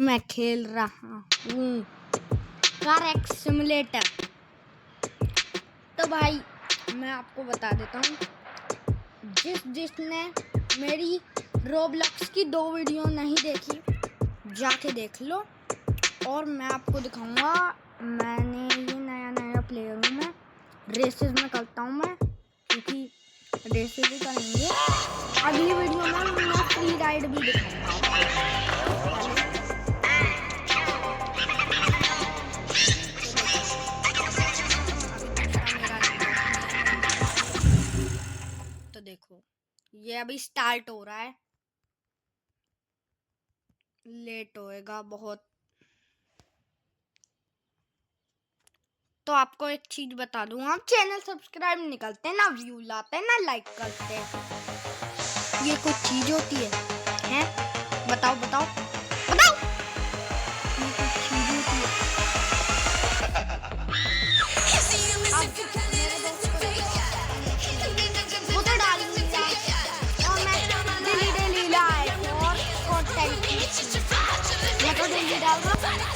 मैं खेल रहा हूँ कार एक्स सिमुलेटर। तो भाई मैं आपको बता देता हूँ, जिसने मेरी रोब्लॉक्स की 2 वीडियो नहीं देखी जाके देख लो। और मैं आपको दिखाऊंगा, मैंने ये नया प्लेयर हूँ, मैं रेसेस में करता हूँ मैं, क्योंकि रेसेस भी करेंगे। अगली वीडियो में मैं फ्री राइड भी दिखाऊंगा आपको। तो देखो ये अभी स्टार्ट हो रहा है, लेट होएगा बहुत। तो आपको एक चीज बता दूं, आप चैनल सब्सक्राइब नहीं करते ना, व्यू लाते ना लाइक करते, ये कुछ चीज होती है हैं? बताओ बताओ बताओ, ये कुछ चीज होती है। वो तो डालूंगी और मैं डेली लाइव और कंटेंट मैं तो डेली डाल रहा हूँ।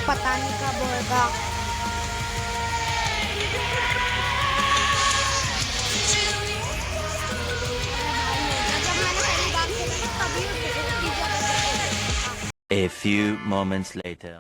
पता नहीं कब होगा। A few moments later.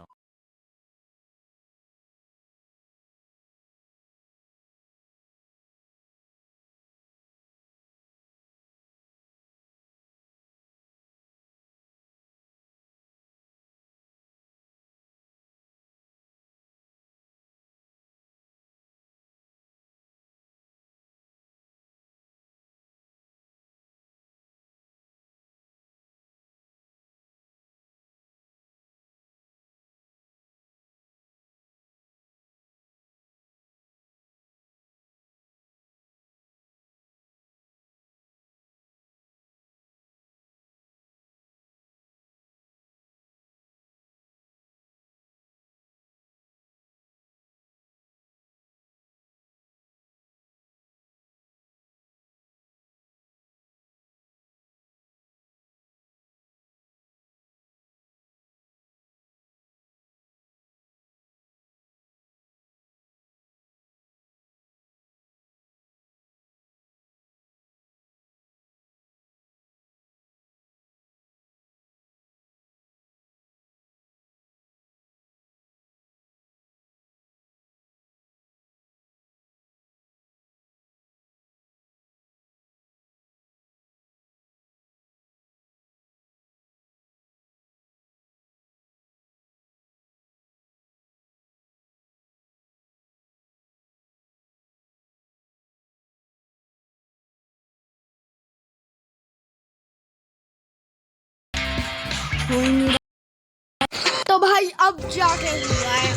तो भाई अब जाके हुआ है,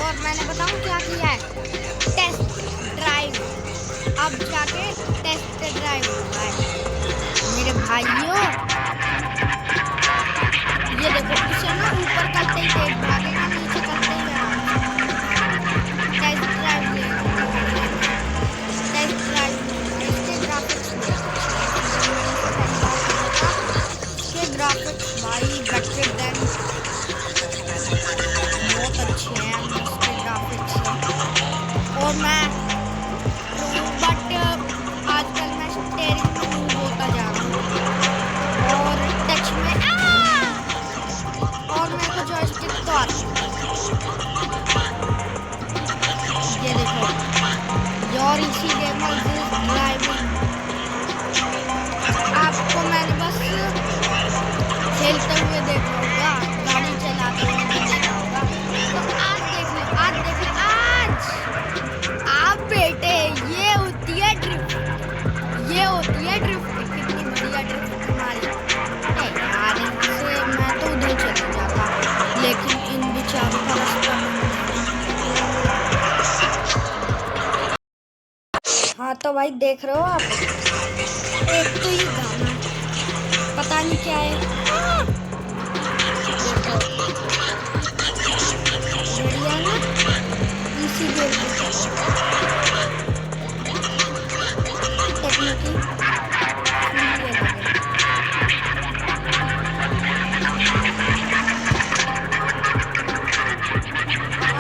और मैंने बताऊं क्या किया है, टेस्ट ड्राइव। अब जाके टेस्ट ड्राइव हुआ है मेरे भाइयों। ये देखो, इसे ना ऊपर करते ही तेज भागेगा, नीचे करते ही टेस्ट ड्राइव टेस्ट ड्राइव इसके ग्राफिक्स भाई बेटर देन, बहुत अच्छे हैं इसके ग्राफिक्स। और मैं बट आजकल मैं स्टीयरिंग में मूव होता जा रहा हूँ और टच में और मेरे को जॉयस्टिक तो आती है। ये देखो, योर इसी गेमर ड्राइविंग। आपको मैंने बस खेलते हुए देखा होगा, गाड़ी चलाते हुए नहीं देखा होगा। तो आज देख लो, आज देख लो, आज आप बेटे, ये होती है ड्रिफ्ट, ये होती है ड्रिफ्ट। कितनी बढ़िया ड्रिफ्ट हमारी यार, इनसे मैं तो उधर चला जाता, लेकिन इन बेचारों का रास्ता। हाँ तो भाई देख रहे हो आप, एक तो ये गाना पता नहीं क्या है। देखो, बढ़िया ना, इसी गेम में टेक्निकी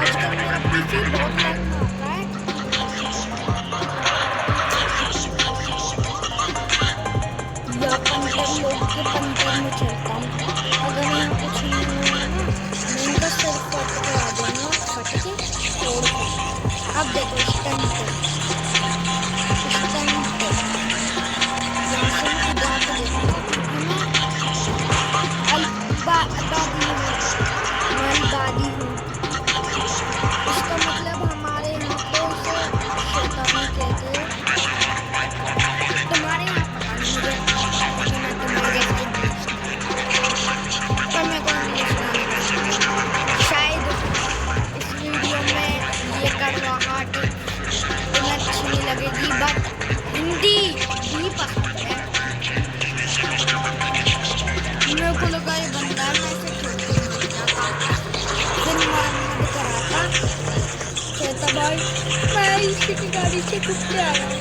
आजकल मेरा पीसी बहुत लैग मारता है। या पंटर लोग के पंटर में चलता हूँ। अगर यहाँ कुछ नहीं हुआ ना, मैं इनका सिर फट करा दूंगा, फट के तोड़ के। अब देखो स्टंट यहाँ से मैं उड़ा के देखूंगा, क्योंकि मैं अलबादी हूँ, मैं अलबादी हूँ। इसका मतलब हमारे यहाँ पे उसे शैतानी कहते हैं। तुम्हारे यहाँ पता नहीं मुझे, क्योंकि मैं तुम्हारे जैसा इंग्लिश पर मैं कोई इंग्लिश गाने गाऊंगा। शायद इस वीडियो में ये कर रहा टिप तुम्हें अच्छी नहीं लगेगी, बट हिंदी भी पसंद है। मेरे को लगा ये बंदा है, मैं इसे छोड़ के मर जाता, फिर मरम्मत कराता, कहता भाई मैं इसी की गाड़ी से कुत्ते आ रहा हूँ।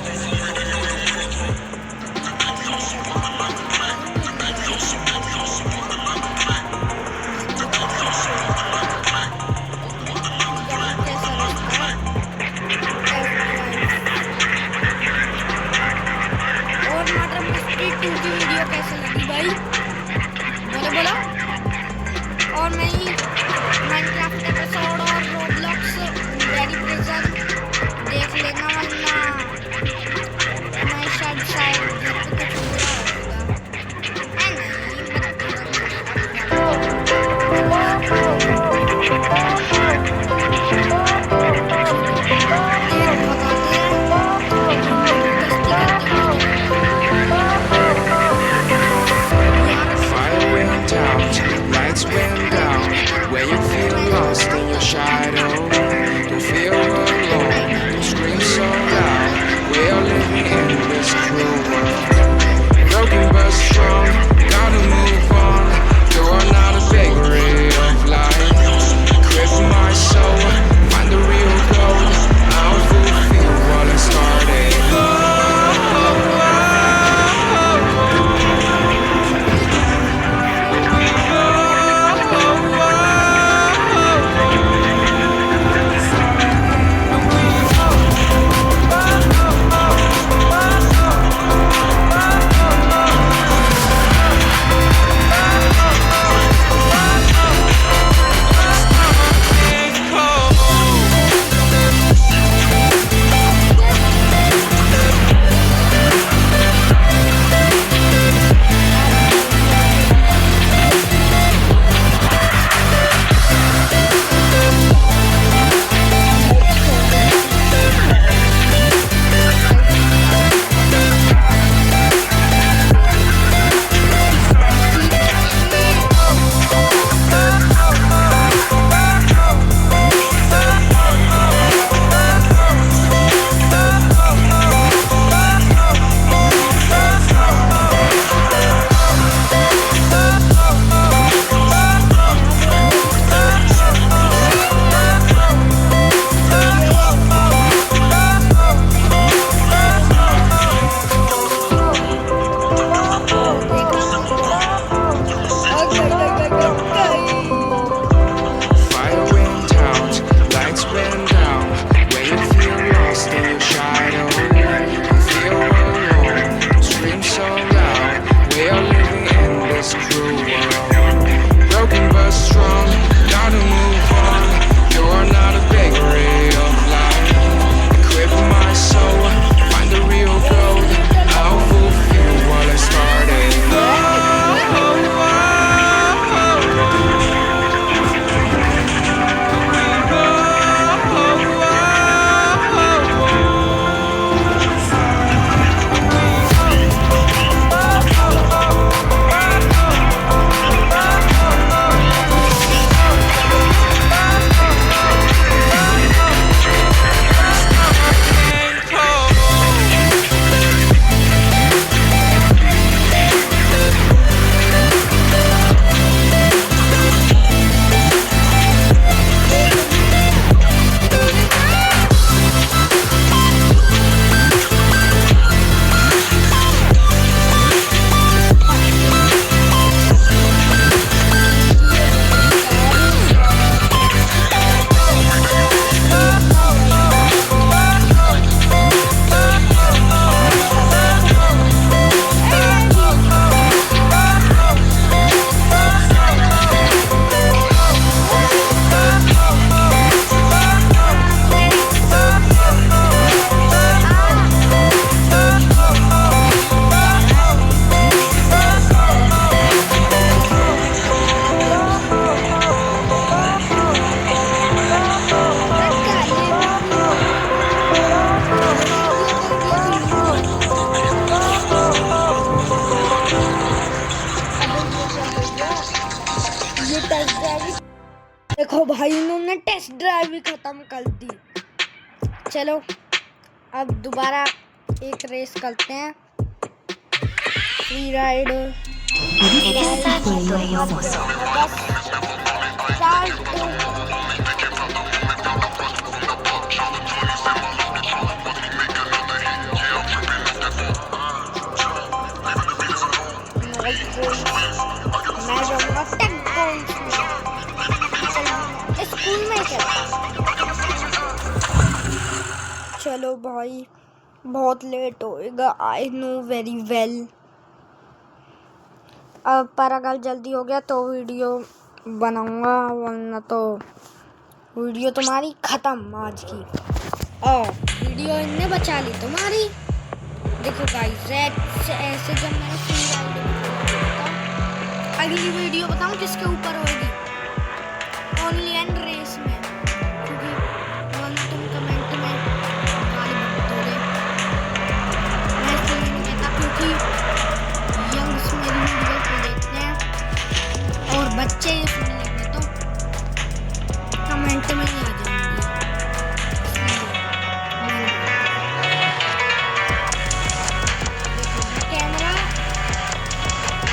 कैसा रास्ता है? और मटर मस्ती 2 की वीडियो कैसे लगी भाई? बोलो। और नई माइनक्राफ्ट एपिसोड और रोब्लॉक्स वेरी प्रिजन देख लेना, वरना मैं शायद घर पे कुछ बुरा होगा। नहीं Fire went out, lights went down. When you feel lost in your shadow, don't feel alone. Don't scream so loud. मैंने टेस्ट ड्राइव भी खत्म कर दी। चलो अब दोबारा एक रेस करते हैं। फ्री राइड मैं जाऊंगा टेक गोल्ड स्कूल में। चलो भाई बहुत लेट होएगा, आई नो वेरी वेल। अब पर अगर जल्दी हो गया तो वीडियो बनाऊंगा, वरना तो वीडियो तुम्हारी ख़त्म आज की। और वीडियो इनने बचा ली तुम्हारी। देखो गाइस रेड से ऐसे जब मैंने फ्री राइड अगली वीडियो बताऊं किसके ऊपर होगी, ओनली एंड रेस में, क्योंकि तुम कमेंट में गाली मत दोगे। मैं इसलिए नहीं कहता क्योंकि यंग्स मेरी वीडियो को देखते हैं और बच्चे ये सुन लेंगे तो कमेंट में ही आ जाएंगे। कैमरा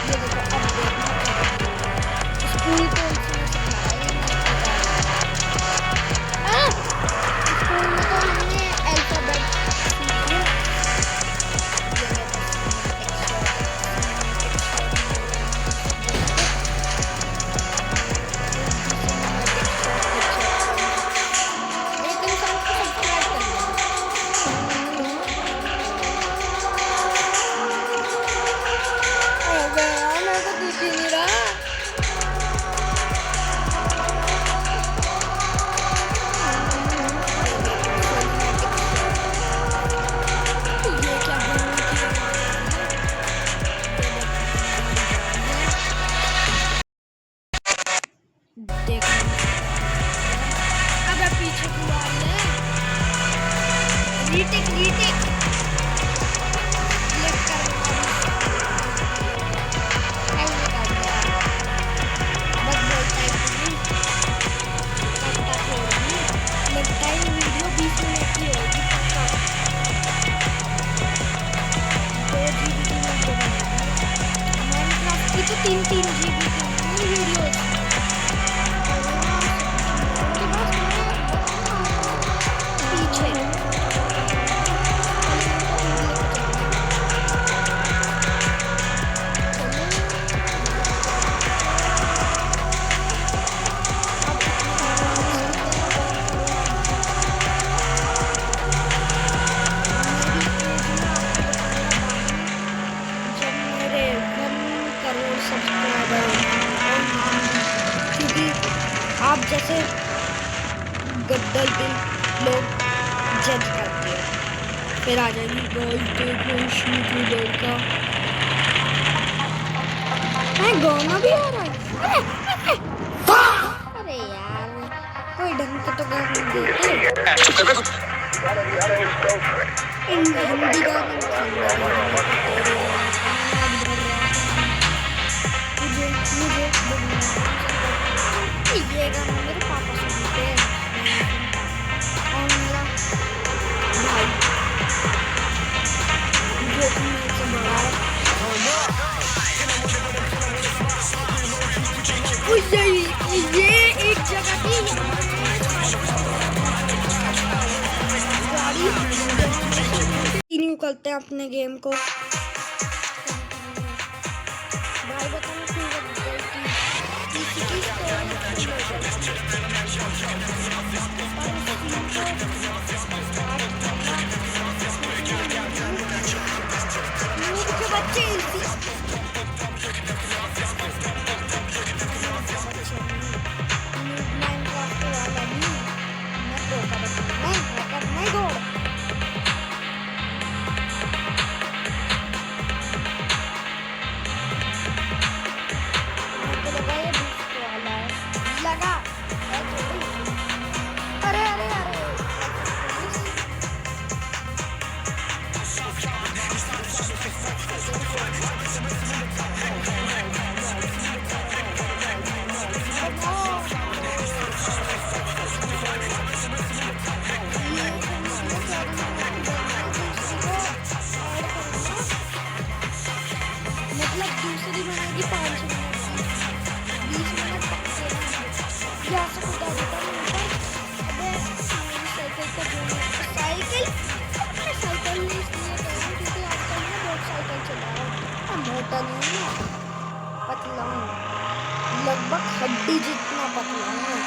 ये देखो, अब देखना स्कूल को उसने सिखाया स्कूल में तो हमने अल्फाबेट सीखे। रीटेक लेफ्ट कर बस बोलता है वीडियो 20 मिनट की होगी पक्का। 2 GB की वीडियो माइनक्राफ्ट की तो 3 GB की वीडियो पीछे। क्योंकि आप जैसे गद्दल दिल लोग जज करते हैं, फिर आ जाएगी का गाना भी आ रहा है। अरे यार कोई ढंग से तो गाना नहीं देते। हिंदी गाने ये गाना मेरे पापा सुनते हैं और मेरा भाई जो कि मेरे से बड़ा है। ये एक जगह थी गाड़ी कंटिन्यू करते हैं अपने गेम को। भाई बताना क्यों बच्चे रील बनेगी 5 मिनट की, 20 मिनट पक्के रहेंगे। यहाँ से कुदा देता हूँ ऊपर। अबे मेरी साइकिल का साइकिल मैं साइकिल ले इसलिए कह रहा हूँ क्योंकि आजकल मैं बहुत साइकिल चला रहा हूँ। मैं मोटा नहीं हूँ ना, पतला हूँ, लगभग हड्डी जितना पतला हूँ मैं,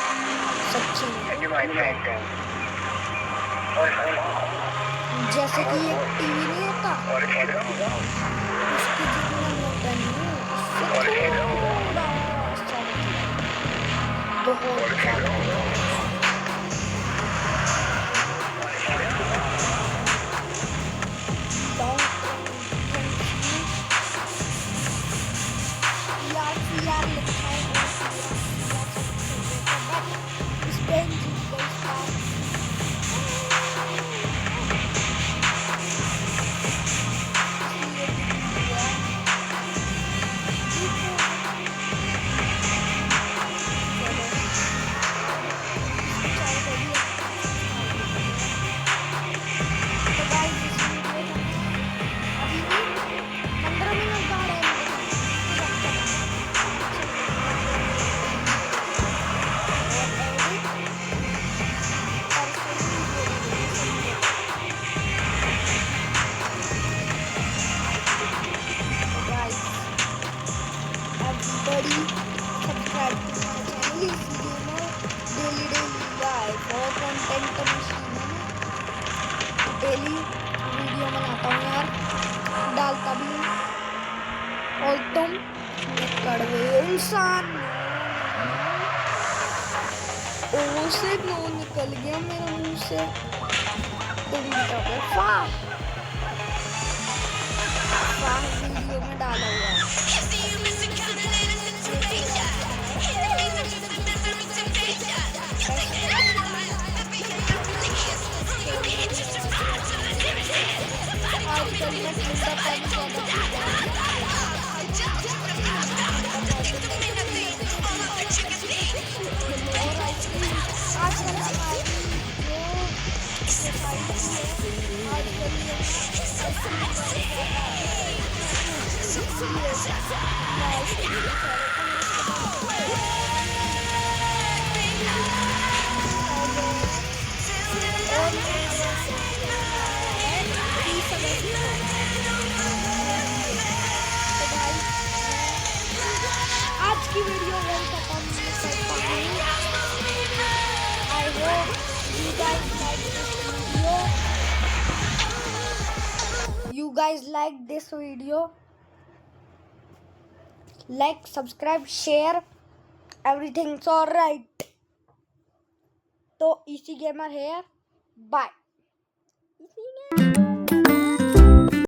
सच्ची में। जैसे कि एक टीवी नहीं होता उसके जितना मोटा नहीं हूँ, उससे थोड़ा सा बहुत ज़्यादा। यार लिखा है इस पेन जीत गई इस बार। Subscribe to my channel. इस वीडियो में डेली लाइव और कंटेंट मशीन है, डेली वीडियो बनाता हूँ यार, डालता भी हूँ। और तुम कड़वे इंसान, ओ से नो निकल गया मेरे मुंह से, तुम कड़वे फाह वीडियो में डाला हुआ है। आजकल मैं ठंडा पानी ज़्यादा पीता हूँ और आइसक्रीम आजकल हमारी जो सोसाइटी है आजकल आज की वीडियो वही खत्म करता हूँ। I hope you guys like this video. You guys like this video? Like, subscribe, share, everything's alright. तो EC Gamer here. Bye.